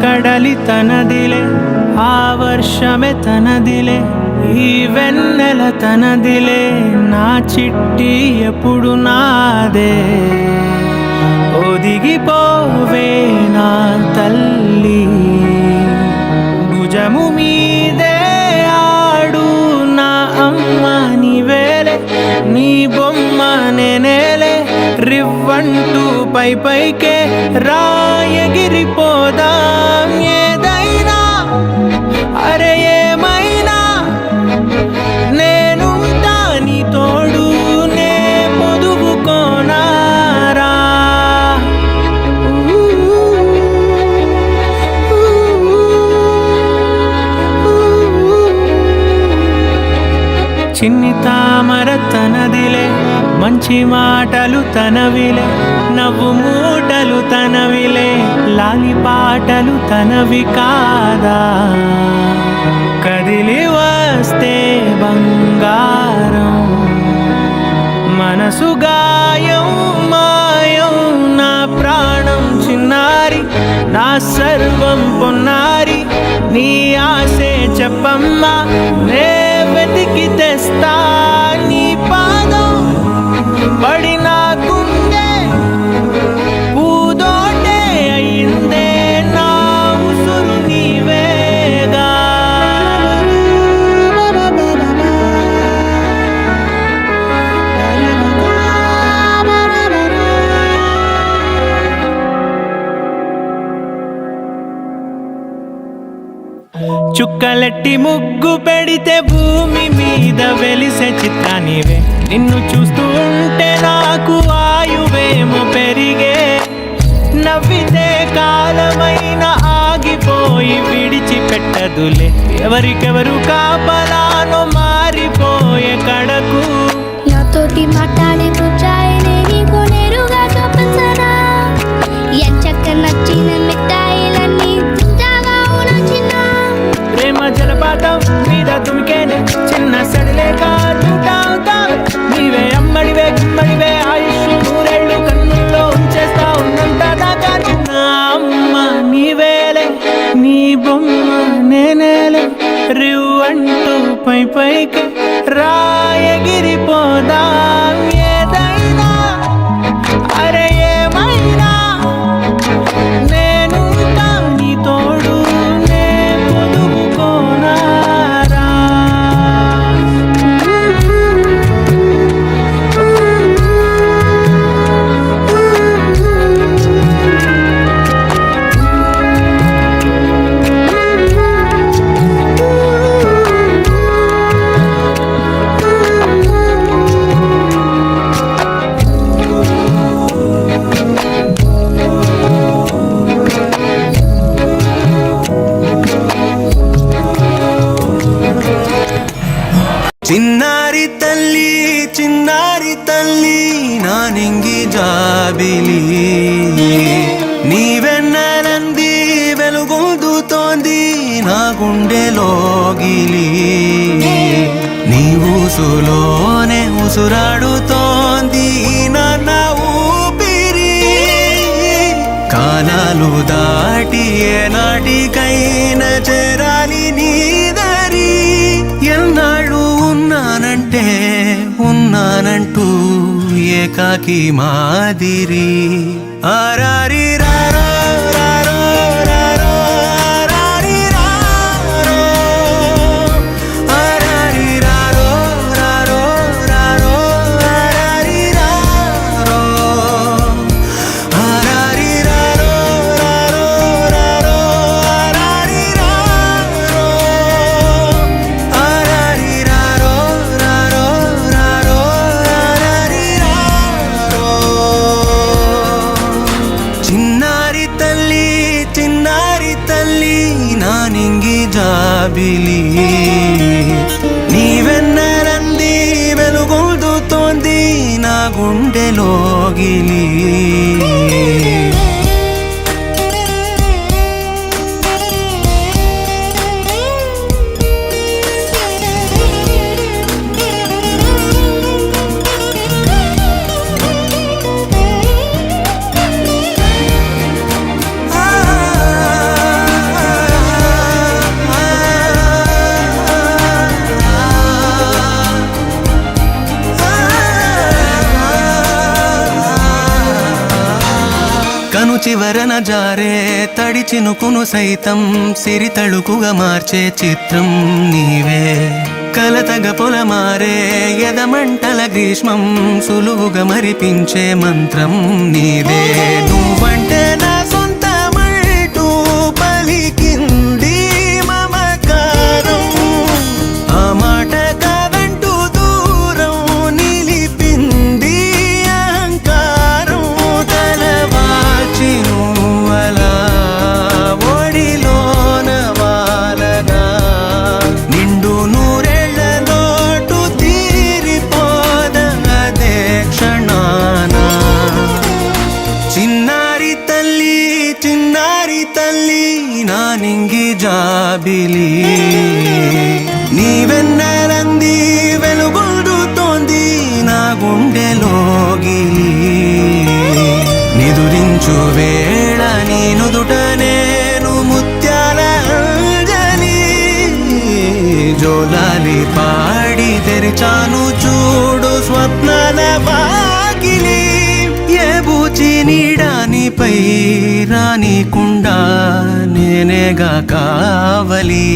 కడలి తనదిలే, ఆ వర్షమే తనదిలే, ఈ వెన్నెల తనదిలే, నా చిట్టి ఎప్పుడు నాదే. ఒదిగిపోవే నా తల్లి, భుజము మీదే ఆడు నా అమ్మ నీవేలే, నీ బొమ్మ నేనేలే, రివ్వంటూ పై పైకే రాయగిరిపోదాం. ఏదైనా అరే ఏమైనా నేనుంటా నీ తోడు, నే పొదుగుకోనారా. చిన్ని తామర తనదిలే, మంచి మాటలు తనవిలే, నవ్వు మూటలు తనవిలే, లాలి పాటలు తనవి కాదా. కదిలి వస్తే బంగారం, మనసు గాయం మాయం, నా ప్రాణం చిన్నారి, నా సర్వం పొన్నారి, నీ ఆశే చెప్పమ్మా, నే వెతికి తెస్తా నీ పాదం. పడి నా గుండె పూదోటే అయిందే, నా ఉసురు నీవేగా. చుక్కలెట్టి ముగ్గు పెడితే భూమి మీద వెలిసే చిత్రానివే, నిన్ను చూస్తూ ఉంటే నాకు ఆయువేమో పెరిగే. నవ్వితే కాలమైన ఆగిపోయి విడిచిపెట్టదులే, ఎవరికెవరు కాపలానో మారిపోయే కడకు. నాతోటి మాట్లాడే ముచ్చాయనే నీకు నేరుగా చూపించనా, ఎంచక్క నచ్చిన మిఠాయిలన్నీ తింటావా నచ్చిన. ప్రేమ జలపాతం మీద తుమికేనే, చిన్న సడిలే కాదుతావే, నీవే అమ్మడివే గుమ్మడివే, ఆయుష్ నూరేళ్ళు కన్నుల్లో ఉంచేస్తా ఉన్నంత దాకా. నా అమ్మ నీవేలే, నీ బొమ్మ నేనేలే, రివ్వంటూ పై పైకి రాయగిరిపోదాం. ఏదైనా అరే ఏమైనా నేనుంటా నీ తోడు, నే పొదుగుకోనారా. చిన్నారి తల్లి చిన్నారి తల్లి, నా నింగి జాబిలి, నీ వెన్నెలంది వెలుగొందుతోంది నా గుండెలోగిలి. నీ ఊసులోనే ఉసురాడుతోంది నాన్న ఊపిరి, కాలాలు దాటి ఏనాటికైనా చేరాలి నీ దరి. ఎన్నాళ్ళు ఉన్నానంటే ఉన్నానంటూ ఏకాకి మాదిరి. ఆరారి రారో రారో రారో ఆరారి రారో, ఆరారి రారో రారో రారో ఆరారి రారో, ఆరారి రారో రారో రారో ఆరారి రారో, ఆరారి రారో రారో రారో ఆరారి రారో. చిన్నారి తల్లి చిన్నారి తల్లి, నా నింగి జాబిలి, నీ వెన్నెలంది వెలుగొందుతోంది నా గుండెలోగిలి. తను చివరన జారే తడి చినుకును సైతం సిరి తళుకుగా మార్చే చిత్రం నీవే కలతగ పొలమారే ఎదమంటల గ్రీష్మం సులువుగా మరిపించే మంత్రం నీదే నువ్వంటే నా సొంతమంటూ పలికింది మమకారం ఆ మాట కాదంటూ దూరం నిలిపింది అహంకారం తలవాల్చి నువ్వలా ఒడిలోన వాలగా నిండు నూరేళ్ల లోటు తీరిపోదదే క్షణాన చిన్నారి తల్లి నా నింగి జాబిలి నీవెన్నెలంది వెలుగొందుతోంది నా గుండెలోగిలి నిదురించు వేళ నీ నుదుట నేను ముత్యాల అంజలి జోలాలి పాడి తెరిచాను చూడు స్వప్నాల వాకిలి ఏ బూచి నీడానిపై రానికుండా నేనేగా కావలి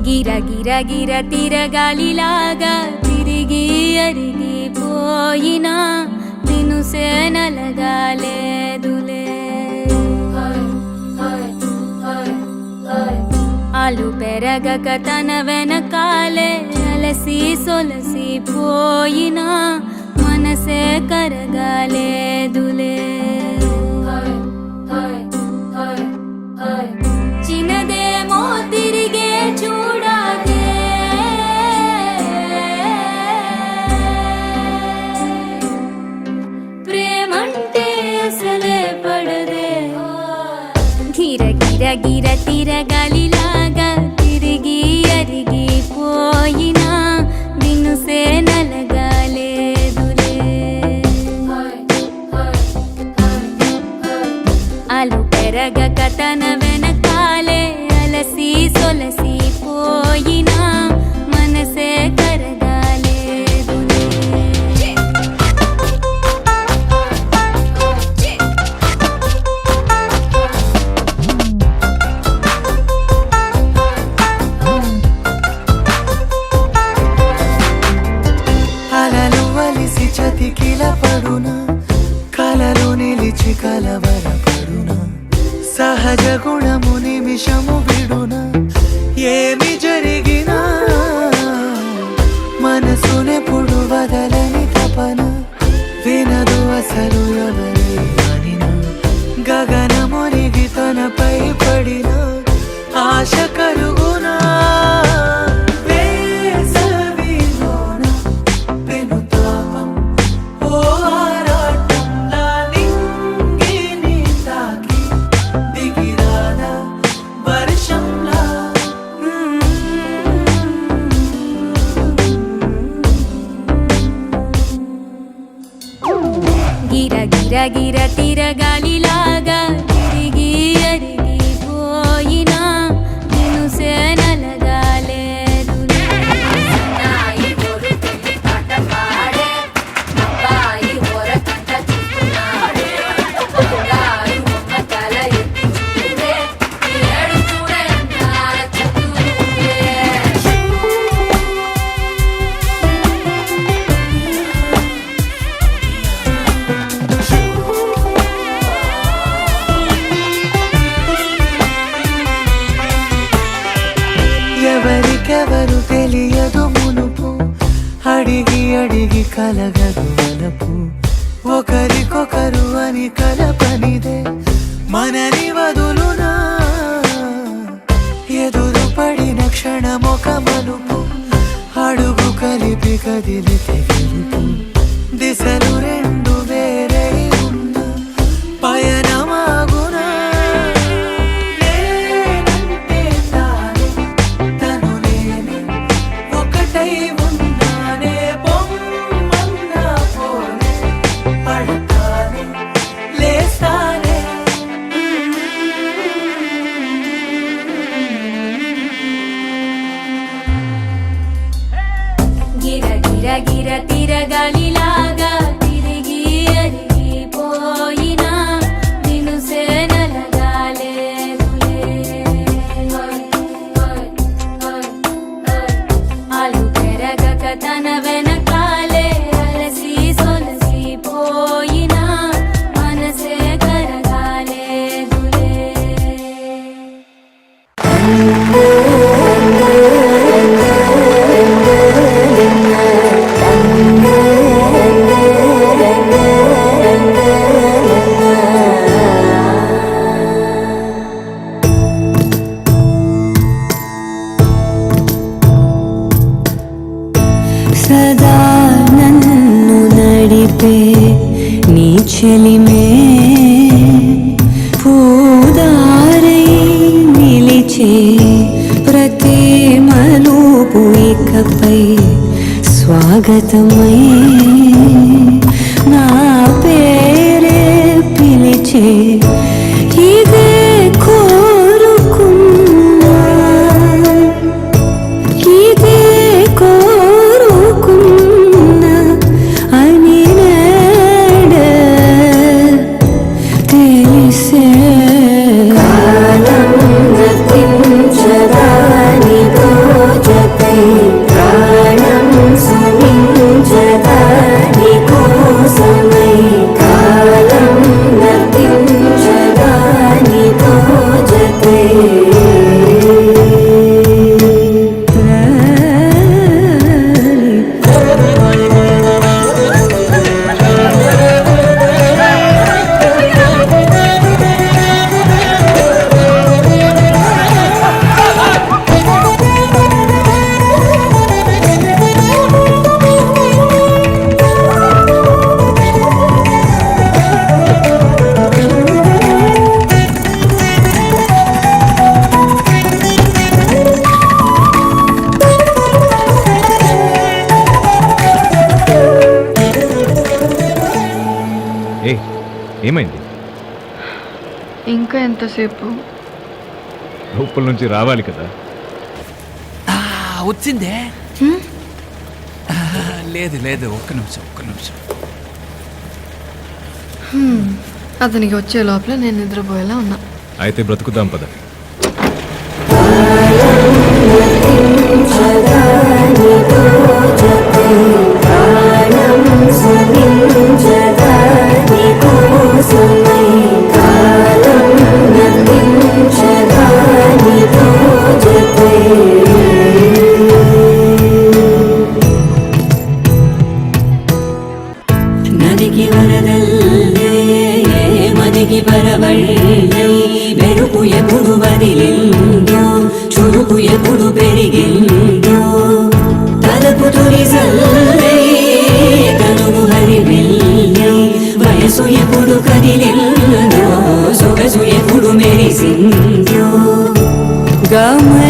గిర గిర గిర తిరగాలిలాగా తిరిగి అరిగిపోయినా దినుసే నలగాలేదులే ఆలు పెరగక తన వెనకాలే అలసి సొలసి పోయినా మనసే కరగాలేదులే చిన్నదేమో తిరిగే చూడాదే ప్రేమంటే అసలే పడదే గిర గిర గిర తిరగాలిలాగా తిరిగి అరిగిపోయినా దినుసే నలగాలేదులే ఆలు పెరగక తన వెనకాలే అలసి సొలసి పోయినా మనసే కరగాలేదులే అలలు వలిసి చతికిల పడున కలలు నిలిచి కలవరపడున సహజ గుణము నిమిషము విడున ఏమి జరిగినా మనసునెప్పుడు వదలని తపన వినదు అసలు ఎవరి అనినా గగనమునిగి తనపై పడిన ఆశ కలుగునా వేసవిలోన పెనుతాపం ఓ ఆరాటంలా నింగిని తాకి దిగిరాదా వర్షంలా గిర గిర గిర తిరగాలిలాగా తిరిగి అరిగిపోయినా దినుసే నలగాలేదులే ఎవరికెవరు తెలియదు మునుపు అడిగి అడిగి కలగదు వలపు ఒకరికొకరు అని కలపనిదే మనని వదులునా క్షణమొక మలుపు అడుగు కలిపి కదిలితే గెలుపు దిశలు రెండు వేరే ఉన్న పయనమాగునా నేనంటే తానే తను నేనే ఒకటై ఉన్నానే బొమ్మన్నా పోనే పడతానే లేస్తానే గిర గిర గిర తిరగాలిలాగా తిరిగి అరిగిపోయినా దినుసే నలగాలేదులే అలు పెరగక తన వెనకాలే అలసి సొలసిపోయినా మనసే కరగాలేదులే సదా నన్ను నడిపే నీ చెలిమే పూదారై నిలిచే ప్రతి మలుపు ఇకపై స్వాగతమై నా పేరే పిలిచే ఇదే కోరుకున్నా ఇదే కోరుకున్నా అని నేడ తెలిసే కాలం గతించదాని రోజకై ప్రాణం సుమించదాని కోసమై కాలం గతించదాని రోజకై ఏ ఏమైంది? ఇంకా ఎంతసేపు? లోపల నుంచి రావాలి కదా. వచ్చిందే. లేదు లేదు, ఒక్క నిమిషం. అతనికి వచ్చే లోపల నేను నిద్రపోయేలా ఉన్నా. అయితే బ్రతుకుదాం పద. నదికి వరదల్లే మదికి పరవళ్ళై మెరుపు ఎప్పుడు వదిలిందో చురుకు ఎప్పుడు పెరిగిందో తలపు తొలి సల్లై తనువు హరివిల్లై వయసు ఎప్పుడు కదిలిందో సొగసు ఎప్పుడు మెరిసిందో గమనించేలోగా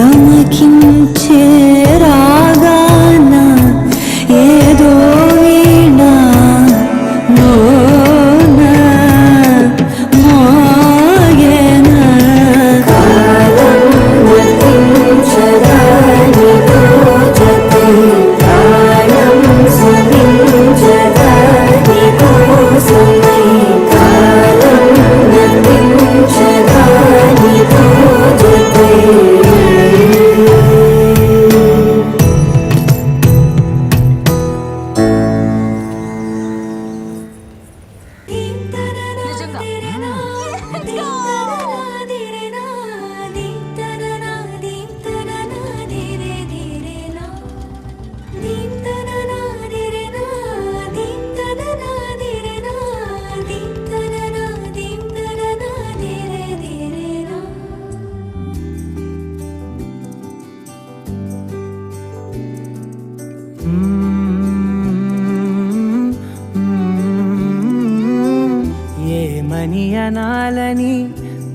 గమకించే రాగాన ఏదో వీణా నోన మోయన కాలం వర్తించదాని రోజకై ప్రాణం సుమించదాని కోసమై కాలం వర్తించదాని రోజకై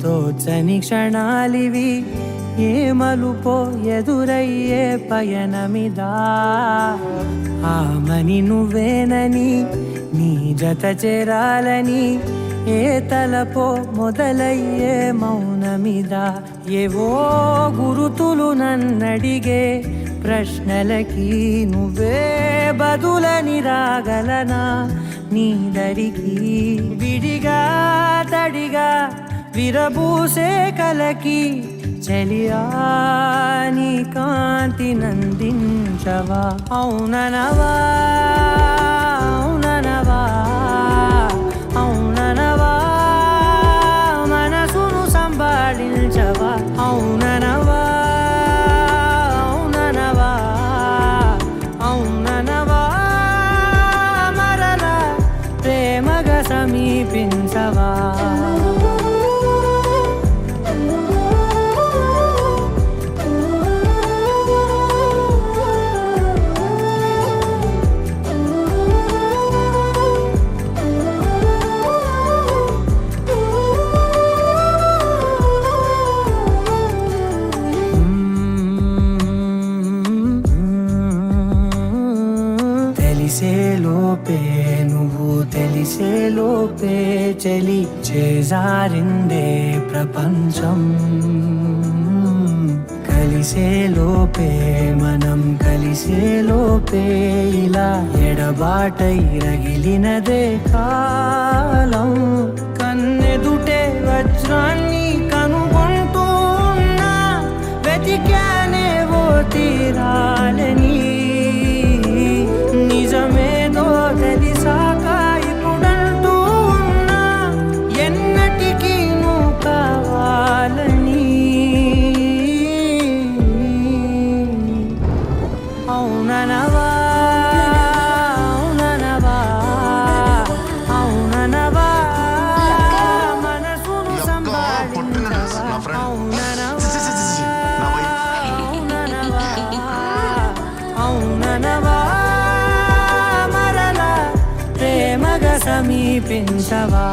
తోచని క్షణాలివి ఏ మలుపో ఎదురయ్యే పయనమిదా ఆమని నువ్వేనని నీ జత చేరాలని ఏ తలపో మొదలయ్యే మౌనమిదా ఏవో గురుతులు నన్నడిగే ప్రశ్నలకి నువ్వే బదులని రాగలనా నీ దరికి విడిగా తడిగా విరబూసే కలకి చెలియా నీ కాంతి నందించవా అవుననవా అవుననవా అవుననవా మనసును సంబాళించవా అవుననవా అవుననవా అవుననవా మరలా ప్రేమగా సమీపించవా తెలిసే లోపే నువ్వు తెలిసే లోపే చలి చేజారిందే ప్రపంచం కలిసే లోపే మనం కలిసే లోపే ఇలా ఎడబాటై రగిలినదే కాలం కన్నెదుటే వజ్రాన్ని కనుగొంటూ ఉన్నా వెతికానేవో తీరాలని నిజమేదో తెలిసాక ఇప్పుడంటూ ఉన్నా ఎన్నటికీ నువ్వు కావాలని అవుననవా అవుననవా అవుననవా మనసును సంభాళించవా అవుననవా అవుననవా అవుననవా మరలా ప్రేమగా సమీపించవా